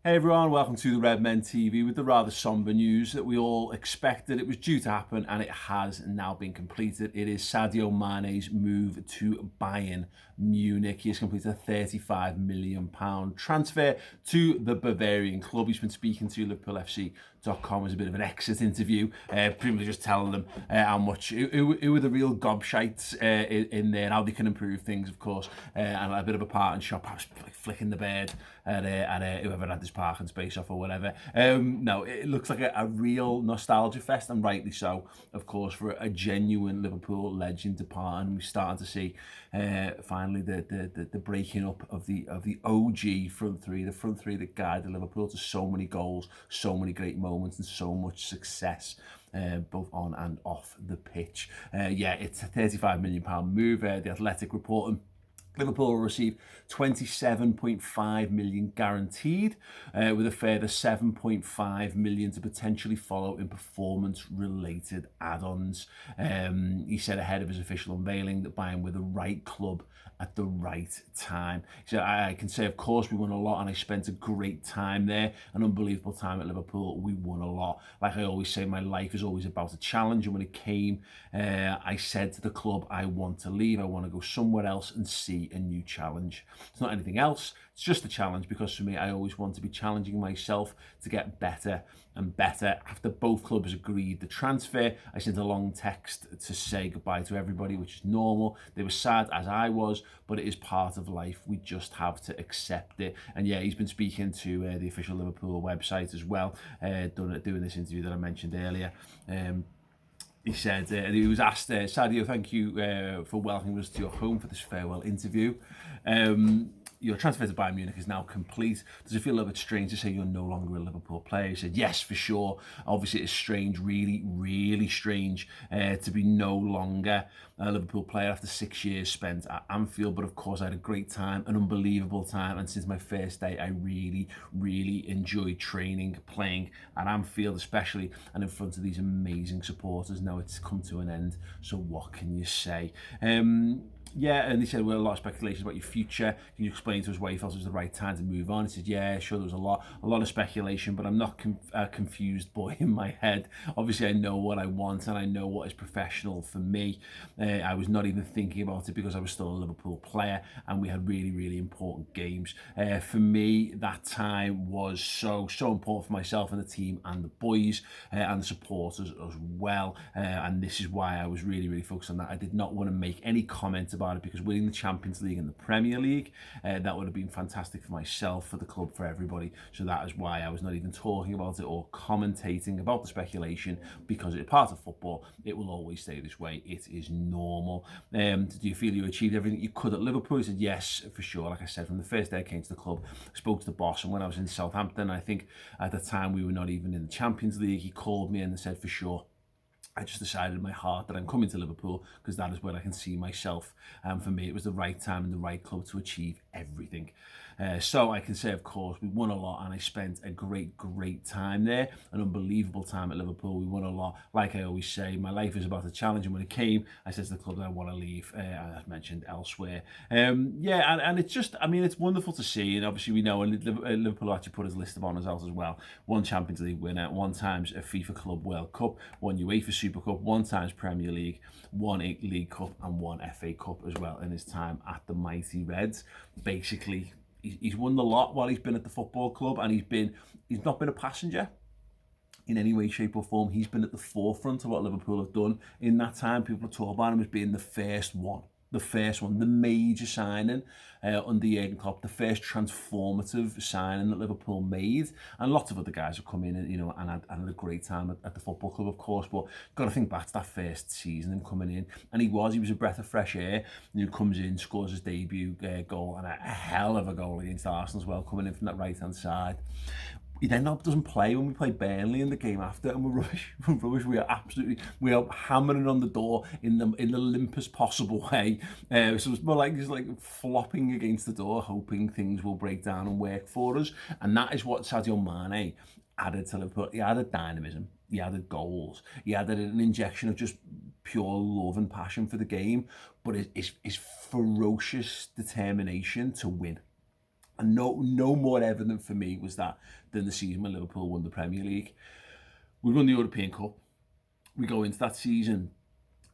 Hey everyone, welcome to the Red Men TV with the rather somber news that we all expected it was due to happen, and it has now been completed. It is Sadio Mane's move to Bayern Munich. He has completed a £35 million transfer to the Bavarian club. He's been speaking to LiverpoolFC.com as a bit of an exit interview, pretty much just telling them how much, who are the real gobshites in there, and how they can improve things, of course, and a bit of a parting shot, perhaps like flicking the bird at whoever had this parking space off or whatever. No, it looks like a real nostalgia fest, and rightly so, of course, for a genuine Liverpool legend departing. We're starting to see finally the breaking up of the OG front three, the front three that guided Liverpool to so many goals, so many great moments, and so much success. Both on and off the pitch. It's a £35 million move. The Athletic reporting Liverpool will receive 27.5 million guaranteed, with a further 7.5 million to potentially follow in performance-related add-ons. He said ahead of his official unveiling that Bayern were the right club at the right time. So I can say, of course, we won a lot, and I spent a great time there, an unbelievable time at Liverpool. We won a lot. Like I always say, my life is always about a challenge, and when it came, I said to the club, I want to leave. I want to go somewhere else and see a new challenge. It's not anything else. It's just a challenge, because for me, I always want to be challenging myself to get better and better. After both clubs agreed the transfer, I sent a long text to say goodbye to everybody, which is normal. They were sad, as I was, but it is part of life. We just have to accept it. And yeah, he's been speaking to the official Liverpool website as well, doing this interview that I mentioned earlier. He said, he was asked, Sadio, thank you for welcoming us to your home for this farewell interview. Your transfer to Bayern Munich is now complete. Does it feel a little bit strange to say you're no longer a Liverpool player? He said, yes, for sure. Obviously, it's strange, really, really strange to be no longer a Liverpool player after 6 years spent at Anfield. But of course, I had a great time, an unbelievable time. And since my first day, I really, really enjoyed training, playing at Anfield, especially, and in front of these amazing supporters. Now it's come to an end. So what can you say? And he said, well, a lot of speculation about your future. Can you explain to us why you felt it was the right time to move on? He said, yeah, sure, there was a lot of speculation, but I'm not confused boy in my head. Obviously, I know what I want, and I know what is professional for me. I was not even thinking about it, because I was still a Liverpool player, and we had really, really important games. For me, that time was so important for myself and the team and the boys and the supporters as well. And this is why I was really, really focused on that. I did not want to make any comment about it, because winning the Champions League and the Premier League, that would have been fantastic for myself, for the club, for everybody. So that is why I was not even talking about it or commentating about the speculation, because it's part of football. It will always stay this way. It is normal. Do you feel you achieved everything you could at Liverpool? He said, yes, for sure. Like I said, from the first day I came to the club, I spoke to the boss, and when I was in Southampton, I think at the time we were not even in the Champions League, he called me and said, for sure, I just decided in my heart that I'm coming to Liverpool, because that is where I can see myself. And for me, it was the right time and the right club to achieve everything. So I can say, of course, we won a lot, and I spent a great time there, an unbelievable time at Liverpool. We won a lot. Like I always say, my life is about a challenge, and when it came, I said to the club that I want to leave, as mentioned elsewhere. And it's just, I mean, it's wonderful to see, and obviously we know, and Liverpool actually put his list of honours out as well. 1 Champions League winner, 1 times a FIFA Club World Cup, 1 UEFA Super Cup, 1 times Premier League, 1 League Cup, and 1 FA Cup as well in his time at the mighty Reds. Basically, he's won the lot while he's been at the football club, and he's not been a passenger in any way, shape or form. He's been at the forefront of what Liverpool have done in that time. People talk about him as being the first one, the major signing under Jurgen Klopp, the first transformative signing that Liverpool made. And lots of other guys have come in and had a great time at the football club, of course, but got to think back to that first season, him coming in, and he was a breath of fresh air. Comes in, scores his debut goal, and a hell of a goal against Arsenal as well, coming in from that right-hand side. He then doesn't play when we play Burnley in the game after, and we're rubbish. We are hammering on the door in the limpest possible way. So it's more like just like flopping against the door, hoping things will break down and work for us. And that is what Sadio Mane added to Liverpool. He added dynamism. He added goals. He added an injection of just pure love and passion for the game, but his ferocious determination to win. And no more evident for me was that than the season when Liverpool won the Premier League. We won the European Cup. We go into that season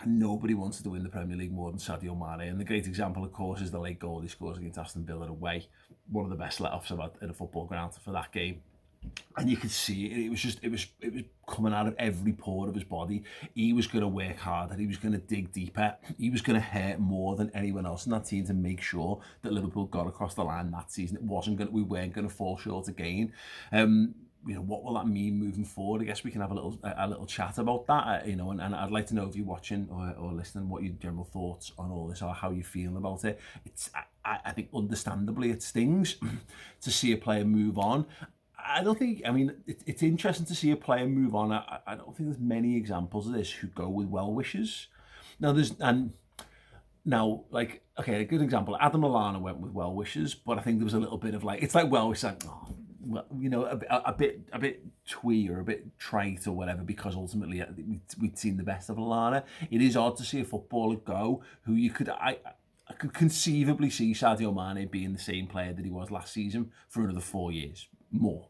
and nobody wanted to win the Premier League more than Sadio Mane. And the great example, of course, is the late goal he scores against Aston Villa away. One of the best let-offs I've had in a football ground for that game. And you could see it. It was coming out of every pore of his body. He was going to work harder. He was going to dig deeper. He was going to hurt more than anyone else in that team to make sure that Liverpool got across the line that season. We weren't going to fall short again. What will that mean moving forward? I guess we can have a little chat about that. And I'd like to know if you're watching or listening, what your general thoughts on all this, or how you feeling about it. I think understandably it stings to see a player move on. It's interesting to see a player move on. I don't think there's many examples of this who go with well wishes. A good example, Adam Lallana went with well wishes, but I think there was a little bit of it's like well wishes, a bit twee or a bit trite or whatever, because ultimately we'd seen the best of Lallana. It is odd to see a footballer go who I could conceivably see Sadio Mane being the same player that he was last season for another 4 years more.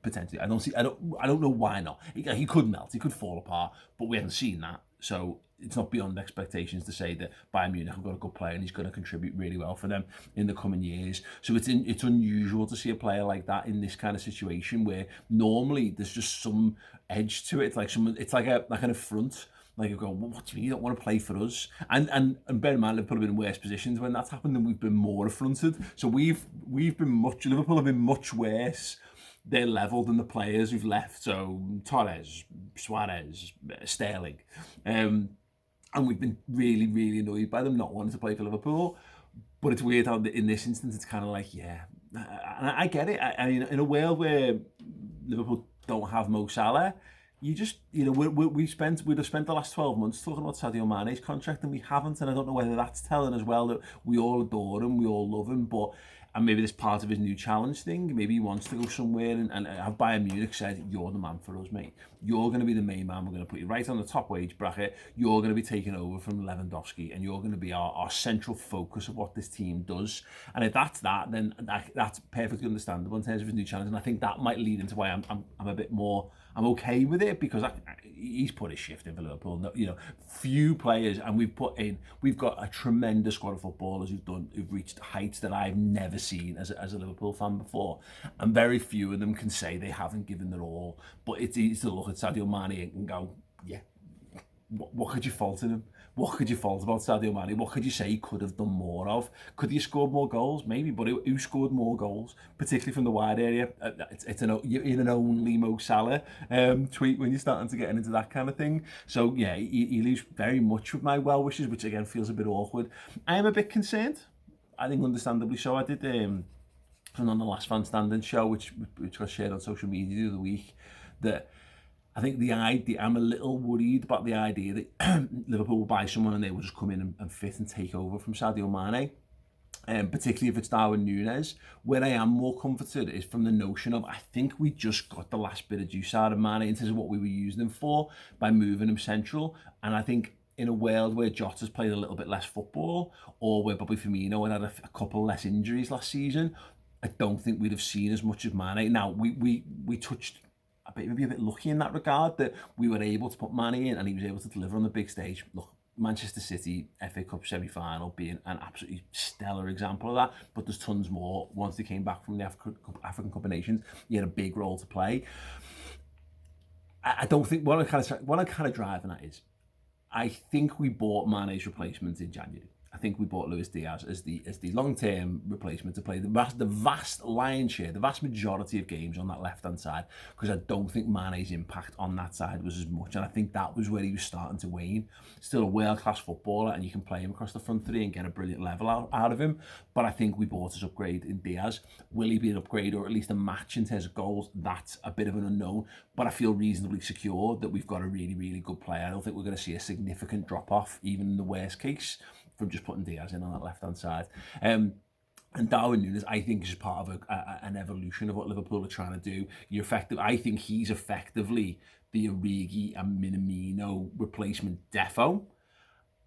Potentially, I don't know why not. He could melt, he could fall apart, but we haven't seen that, so it's not beyond expectations to say that Bayern Munich have got a good player and he's going to contribute really well for them in the coming years. So it's unusual to see a player like that in this kind of situation where normally there's just some edge to it. It's like an affront. Like you go, well, what do you mean you don't want to play for us? And bear in mind, Liverpool have been in worse positions when that's happened, and we've been more affronted. So Liverpool have been much worse. They're level than the players who've left. So Torres, Suarez, Sterling, and we've been really, really annoyed by them not wanting to play for Liverpool. But it's weird how in this instance it's kind of like, yeah, and I get it. In a world where Liverpool don't have Mo Salah, we'd have spent the last 12 months talking about Sadio Mane's contract, and we haven't. And I don't know whether that's telling as well that we all adore him, we all love him, and maybe this part of his new challenge thing. Maybe he wants to go somewhere and have Bayern Munich said, you're the man for us, mate. You're going to be the main man. We're going to put you right on the top wage bracket. You're going to be taking over from Lewandowski, and you're going to be our central focus of what this team does. And if that's that, then that's perfectly understandable in terms of his new challenge. And I think that might lead into why I'm a bit more, I'm okay with it, because he's put his shift in for Liverpool. Few players, and we've got a tremendous squad of footballers who've reached heights that I've never seen as a Liverpool fan before, and very few of them can say they haven't given their all. But it's easy to look at Sadio Mane and go, yeah, what could you fault in him? What could you fault about Sadio Mane? What could you say he could have done more of? Could he have scored more goals? Maybe, but who scored more goals, particularly from the wide area? You're in an only Mo Salah tweet when you're starting to get into that kind of thing. So yeah, he leaves very much with my well wishes, which again feels a bit awkward. I am a bit concerned. I think understandably so. I did on the last fan standing show, which got shared on social media the other week, that I think I'm a little worried about the idea that Liverpool will buy someone and they will just come in and fit and take over from Sadio Mane, particularly if it's Darwin Núñez. Where I am more comforted is from the notion of, I think we just got the last bit of juice out of Mane in terms of what we were using him for by moving him central. And I think in a world where Jota's played a little bit less football, or where Bobby Firmino had a couple less injuries last season, I don't think we'd have seen as much of Mane. Now, we touched maybe a bit lucky in that regard, that we were able to put Mane in and he was able to deliver on the big stage. Look, Manchester City FA Cup semi-final being an absolutely stellar example of that, but there's tons more. Once they came back from the African Cup of Nations, he had a big role to play. I don't think, what I'm kind of driving at is, I think we bought Mane's replacement in January. I think we bought Luis Diaz as the long-term replacement to play the vast lion's share, the vast majority of games on that left-hand side, because I don't think Mane's impact on that side was as much, and I think that was where he was starting to wane. Still a world-class footballer, and you can play him across the front three and get a brilliant level out of him, but I think we bought his upgrade in Diaz. Will he be an upgrade or at least a match in terms of goals? That's a bit of an unknown, but I feel reasonably secure that we've got a really, really good player. I don't think we're going to see a significant drop-off, even in the worst case, from just putting Diaz in on that left-hand side. And Darwin Núñez, I think, is part of an evolution of what Liverpool are trying to do. I think he's effectively the Origi and Minamino replacement defo.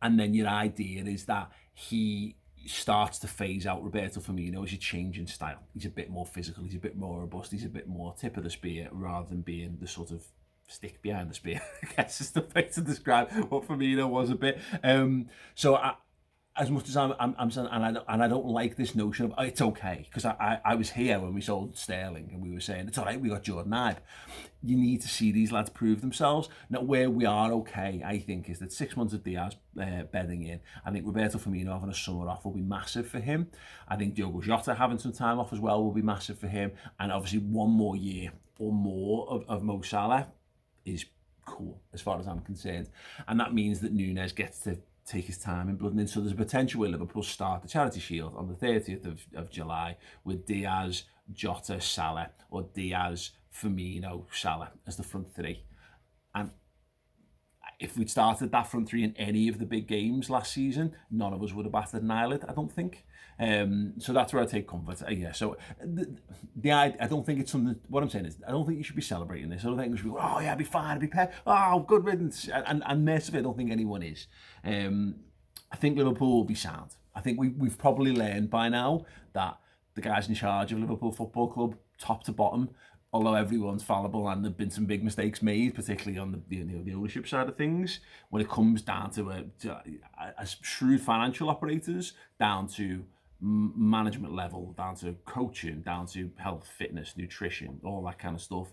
And then your idea is that he starts to phase out Roberto Firmino as you change in style. He's a bit more physical, he's a bit more robust, he's a bit more tip of the spear rather than being the sort of stick behind the spear. I guess is the way to describe what Firmino was a bit. As much as I'm saying, and I don't like this notion of it's okay, because I was here when we sold Sterling and we were saying it's all right, we got Jordan Ibe. You need to see these lads prove themselves. Now, where we are okay, I think, is that 6 months of Diaz bedding in. I think Roberto Firmino having a summer off will be massive for him. I think Diogo Jota having some time off as well will be massive for him. And obviously one more year or more of Mo Salah is cool as far as I'm concerned. And that means that Nunes gets to take his time in blooding in. So there's a potential where Liverpool start the Charity Shield on the 30th of July with Diaz, Jota, Salah, or Diaz, Firmino, Salah as the front three. And if we'd started that front three in any of the big games last season, none of us would have batted an eyelid, I don't think. So that's where I take comfort. So I don't think it's something. What I'm saying is, I don't think you should be celebrating this. I don't think you should be, oh yeah, I'll be fine, I'll be pep. Oh, good riddance. And mercifully, I don't think anyone is. I think Liverpool will be sound. I think we've probably learned by now that the guys in charge of Liverpool Football Club, top to bottom, although everyone's fallible and there've been some big mistakes made, particularly on the ownership side of things, when it comes down to as shrewd financial operators, down to management level, down to coaching, down to health, fitness, nutrition, all that kind of stuff,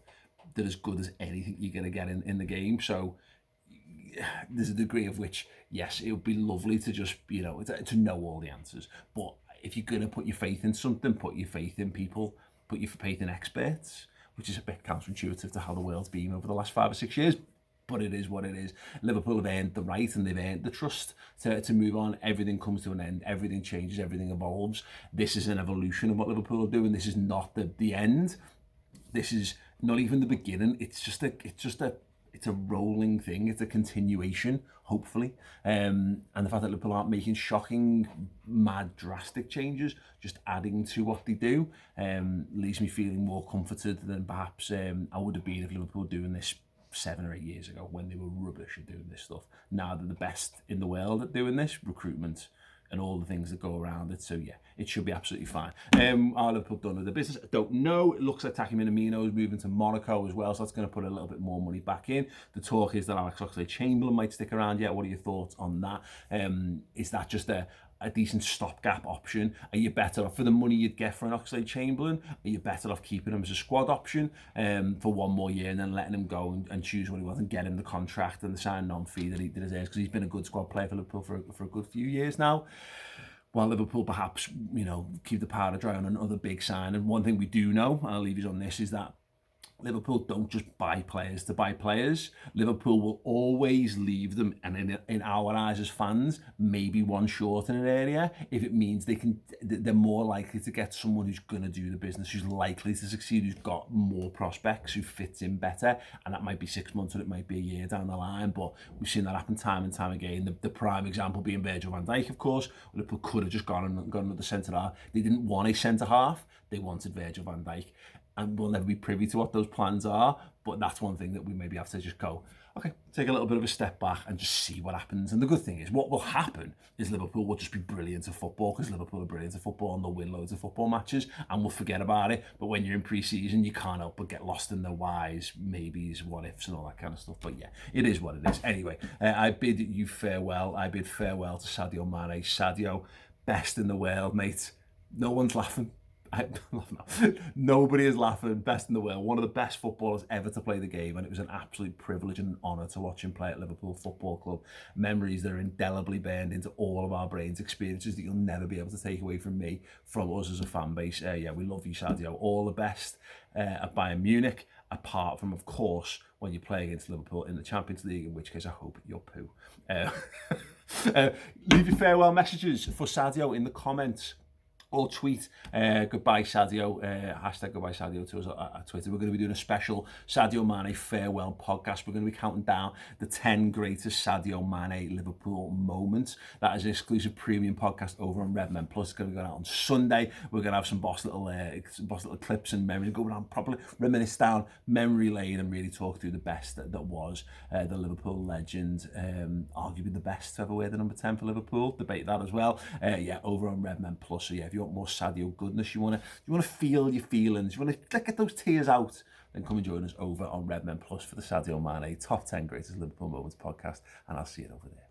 they're as good as anything you're going to get in the game. So there's a degree of which, yes, it would be lovely to just, to know all the answers. But if you're going to put your faith in something, put your faith in people, put your faith in experts, which is a bit counterintuitive to how the world's been over the last 5 or 6 years. But it is what it is. Liverpool have earned the right and they've earned the trust to move on. Everything comes to an end. Everything changes. Everything evolves. This is an evolution of what Liverpool are doing. This is not the end. This is not even the beginning. It's a rolling thing. It's a continuation, hopefully. And the fact that Liverpool aren't making shocking, mad, drastic changes, just adding to what they do, leaves me feeling more comforted than perhaps I would have been if Liverpool were doing this 7 or 8 years ago when they were rubbish at doing this stuff. Now they're the best in the world at doing this, recruitment and all the things that go around it. So yeah, it should be absolutely fine. Are Liverpool done with the business? I don't know. It looks like Taki Minamino is moving to Monaco as well, so that's going to put a little bit more money back in. The talk is that Alex Oxlade-Chamberlain might stick around yet. What are your thoughts on that? Is that just a decent stopgap option? Are you better off for the money you'd get for an Oxlade-Chamberlain? Are you better off keeping him as a squad option for one more year and then letting him go and choose what he wants and get him the contract and the sign-on fee that he deserves, because he's been a good squad player for Liverpool for a good few years now? While Liverpool perhaps, keep the powder dry on another big sign. And one thing we do know, I'll leave you on this, is that Liverpool don't just buy players to buy players. Liverpool will always leave them, and in our eyes as fans, maybe one short in an area, if it means they're more likely to get someone who's going to do the business, who's likely to succeed, who's got more prospects, who fits in better. And that might be 6 months or it might be a year down the line, but we've seen that happen time and time again. The prime example being Virgil van Dijk, of course. Liverpool could have just gone with the centre-half. They didn't want a centre-half, they wanted Virgil van Dijk. And we'll never be privy to what those plans are, but that's one thing that we maybe have to just go, okay, take a little bit of a step back and just see what happens. And the good thing is, what will happen is Liverpool will just be brilliant at football, because Liverpool are brilliant at football and they'll win loads of football matches and we'll forget about it. But when you're in pre-season, you can't help but get lost in the whys, maybes, what ifs and all that kind of stuff. But yeah, it is what it is. Anyway, I bid you farewell. I bid farewell to Sadio Mane. Sadio, best in the world, mate. No one's laughing. Nobody is laughing. Best in the world, one of the best footballers ever to play the game, and it was an absolute privilege and an honour to watch him play at Liverpool Football Club. Memories that are indelibly burned into all of our brains, experiences that you'll never be able to take away from me, from us as a fan base. Yeah, we love you, Sadio. All the best at Bayern Munich, apart from, of course, when you play against Liverpool in the Champions League, in which case I hope you're poo. Leave your farewell messages for Sadio in the comments or tweet goodbye Sadio, hashtag goodbye Sadio to us at Twitter. We're going to be doing a special Sadio Mane farewell podcast. We're going to be counting down the 10 greatest Sadio Mane Liverpool moments. That is an exclusive premium podcast over on Redmen Plus. It's going to be going out on Sunday. We're going to have some boss little clips and memories, go down properly, reminisce down memory lane and really talk through the best that was the Liverpool legend, arguably the best to ever wear the number 10 for Liverpool. Debate that as well. Over on Redmen Plus. So if you want more Sadio goodness, you want to feel your feelings, you want to get those tears out, then come and join us over on Redmen Plus for the Sadio Mane Top 10 Greatest Liverpool Moments podcast, and I'll see you over there.